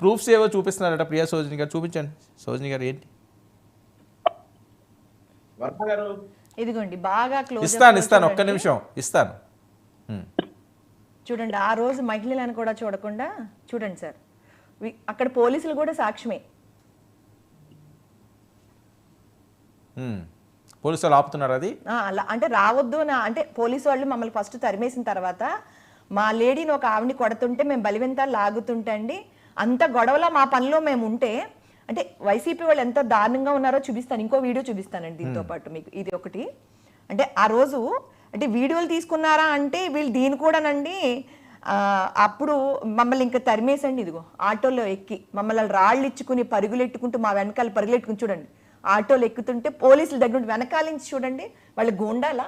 Proofs ఏవో చూపిస్తున్నారట ప్రియా సోజని గారు, చూపించండి సోజని గారు ఏంటి. ఇదిగోండి బాగా క్లోజ్ ఇస్తాను ఒక్క నిమిషం ఇస్తాను. చూడండి ఆ రోజు మహిళలను కూడా చూడకుండా చూడండి సార్, అక్కడ పోలీసులు కూడా సాక్ష్యమే. పోలీసు వాళ్ళు ఆపుతున్నారు అది అలా అంటే రావద్దు అంటే పోలీసు వాళ్ళు మమ్మల్ని ఫస్ట్ తరిమేసిన తర్వాత మా లేడీని ఒక ఆవిడని కొడుతుంటే మేము బలివెంతాలు లాగుతుంటే అండి, అంత గొడవలో మా పనిలో మేము ఉంటే అంటే వైసీపీ వాళ్ళు ఎంత దారుణంగా ఉన్నారో చూపిస్తాను, ఇంకో వీడియో చూపిస్తానండి దీంతో పాటు మీకు. ఇది ఒకటి అంటే ఆ రోజు అంటే వీడియోలు తీసుకున్నారా అంటే వీళ్ళు దీని కూడానండి అప్పుడు మమ్మల్ని ఇంకా తరిమేసండి. ఇదిగో ఆటోలో ఎక్కి మమ్మల్ని రాళ్ళు ఇచ్చుకుని పరుగులెట్టుకుంటూ మా వెనకాల పరుగులెట్టుకుని చూడండి ఆటోలు ఎక్కుతుంటే పోలీసుల దగ్గర వెనకాల నుంచి చూడండి వాళ్ళ గుండాలా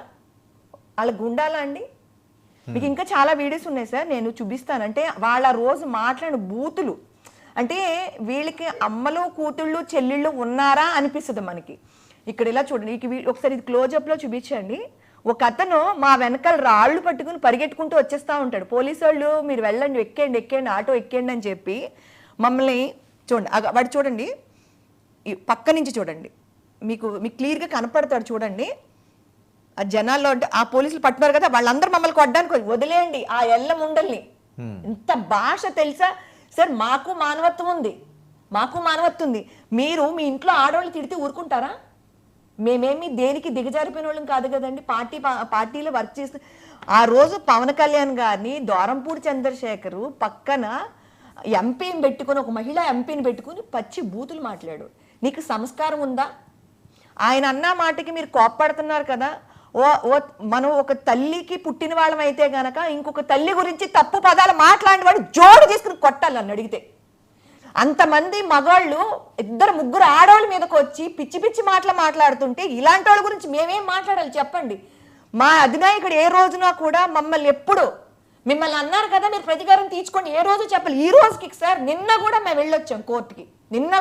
అండి. మీకు ఇంకా చాలా వీడియోస్ ఉన్నాయి సార్, నేను చూపిస్తాను. అంటే వాళ్ళ రోజు మాట్లాడిన బూతులు అంటే వీళ్ళకి అమ్మలు కూతుళ్ళు చెల్లెళ్ళు ఉన్నారా అనిపిస్తుంది మనకి. ఇక్కడ ఇలా చూడండి, ఒకసారి ఇది క్లోజప్లో చూపించండి. ఒక అతను మా వెనకాల రాళ్ళు పట్టుకుని పరిగెట్టుకుంటూ వచ్చేస్తూ ఉంటాడు. పోలీసు వాళ్ళు మీరు వెళ్ళండి ఎక్కండి ఆటో ఎక్కండి అని చెప్పి మమ్మల్ని చూడండి. వాడు చూడండి పక్క నుంచి చూడండి, మీకు క్లియర్గా కనపడతాడు చూడండి. ఆ జనాల్లో ఆ పోలీసులు పట్టున్నారు కదా వాళ్ళందరూ మమ్మల్ని కొట్టడానికి వదిలేయండి ఆ ఎల్ల ముండల్ని. ఇంత భాష తెలుసా సార్? మాకు మానవత్వం ఉంది. మీరు మీ ఇంట్లో ఆడవాళ్ళు తిడితే ఊరుకుంటారా? మేమేమి దేనికి దిగజారిపోయిన వాళ్ళం కాదు కదండి. పార్టీలో వర్క్ చేస్తూ ఆ రోజు పవన్ కళ్యాణ్ గారిని దోరంపూడి చంద్రశేఖర్ పక్కన ఎంపీని పెట్టుకుని, ఒక మహిళా ఎంపీని పెట్టుకుని పచ్చి బూతులు మాట్లాడు. నీకు సంస్కారం ఉందా? ఆయన అన్న మాటకి మీరు కోప్పడుతున్నారు కదా. మనం ఒక తల్లికి పుట్టిన వాళ్ళం అయితే గనక ఇంకొక తల్లి గురించి తప్పు పదాలు మాట్లాడిన వాడు జోడు తీసుకుని కొట్టాలి నన్ను అడిగితే. అంతమంది మగాళ్ళు 2-3 ఆడవాళ్ళ మీదకి వచ్చి పిచ్చి పిచ్చి మాట్లాడుతుంటే ఇలాంటి వాళ్ళ గురించి మేమేం మాట్లాడాలి చెప్పండి? మా అధినాయకుడు ఏ రోజున కూడా మిమ్మల్ని అన్నారు కదా మీరు ప్రతీకారం తీర్చుకోండి, ఏ రోజు చెప్పాలి. ఈ రోజుకి సార్ నిన్న కూడా మేము వెళ్ళొచ్చాం కోర్టుకి. నిన్న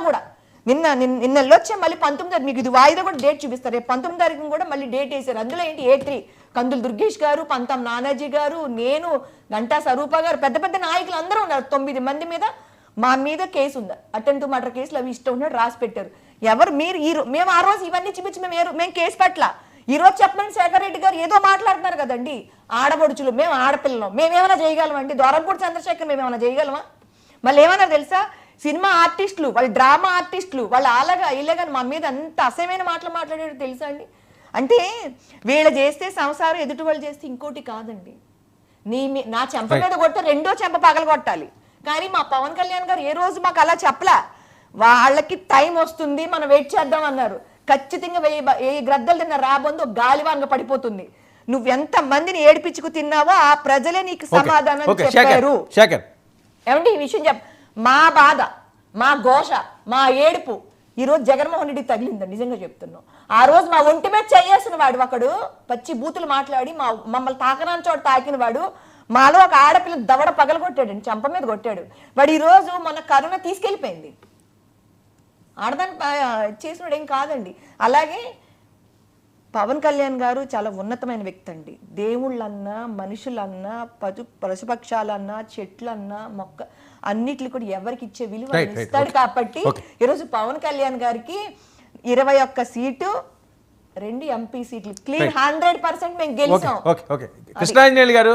వెళ్ళొచ్చాం. మళ్ళీ 19 మీకు ఇది వాయిదా కూడా డేట్ చూపిస్తారు. రేపు 19 తారీఖున కూడా మళ్ళీ డేట్ వేశారు. అందులో ఏంటి A3 కందులు దుర్గేష్ గారు, పంతం నానాజీ గారు, నేను, గంటా స్వరూప గారు, పెద్ద పెద్ద నాయకులు అందరూ ఉన్నారు. 9 మంది మీద మా మీద కేసు ఉంది. అటెంప్ట్ టు మర్డర్ కేసులు అవి ఇష్టం ఉన్నట్టు రాసి పెట్టారు. ఎవరు మీరు మేము ఆ రోజు ఇవన్నీ చూపించి మేము కేసు పట్ల ఈ రోజు చెప్పండి. శేఖర్ రెడ్డి గారు ఏదో మాట్లాడుతున్నారు కదండి, ఆడబడుచులు మేము ఆడపిల్లలం మేమేమైనా చేయగలమండి? దోరంపూడి చంద్రశేఖర్ మేమేమైనా చేయగలమా? మళ్ళీ ఏమన్నా తెలుసా, సినిమా ఆర్టిస్టులు వాళ్ళు డ్రామా ఆర్టిస్టులు వాళ్ళు ఇలాగా మా మీద అంత అసహ్యమైన మాటలు మాట్లాడేది తెలుసా అండి? అంటే వీళ్ళు చేస్తే సంసారం, ఎదుటి వాళ్ళు చేస్తే ఇంకోటి కాదండి. నా చెంప మీద కొడితే రెండో చెంప పగల కొట్టాలి. కానీ మా పవన్ కళ్యాణ్ గారు ఏ రోజు మాకు అలా చెప్పలా. వాళ్ళకి టైం వస్తుంది మనం వెయిట్ చేద్దాం అన్నారు. ఖచ్చితంగా 1000 గ్రద్దలు తిన్న రాబోందు గాలివాంగ పడిపోతుంది. నువ్వెంత మందిని ఏడిపించుకు తిన్నావో ఆ ప్రజలే నీకు సమాధానం చెప్పారు. ఏమంటే ఈ విషయం మా బాధ, మా ఘోష, మా ఏడుపు ఈరోజు జగన్మోహన్ రెడ్డికి తగిలిందండి. నిజంగా చెప్తున్నాం. ఆ రోజు మా ఒంటి మీద చేసిన వాడు ఒకడు పచ్చి బూతులు మాట్లాడి మమ్మల్ని తాకరాని చోట తాకిన వాడు మాలో ఒక ఆడపిల్ల దవడ పగల కొట్టాడండి, చంప మీద కొట్టాడు వాడు. ఈరోజు మన కరోనా తీసుకెళ్ళిపోయింది. ఆడదాన్ని చేసినాడు ఏం కాదండి. అలాగే పవన్ కళ్యాణ్ గారు చాలా ఉన్నతమైన వ్యక్తి అండి. దేవుళ్ళన్నా, మనుషులన్నా, పశుపక్షాలన్నా, చెట్లన్నా, మొక్క అన్నిట్లు కూడా ఎవరికి ఇచ్చే విలువ ఇస్తాడు. కాబట్టి ఈరోజు పవన్ కళ్యాణ్ గారికి 21 సీటు, 2 ఎంపీ సీట్లు క్లీన్ 100% మేము గెలిచాం. కృష్ణాంజలి గారు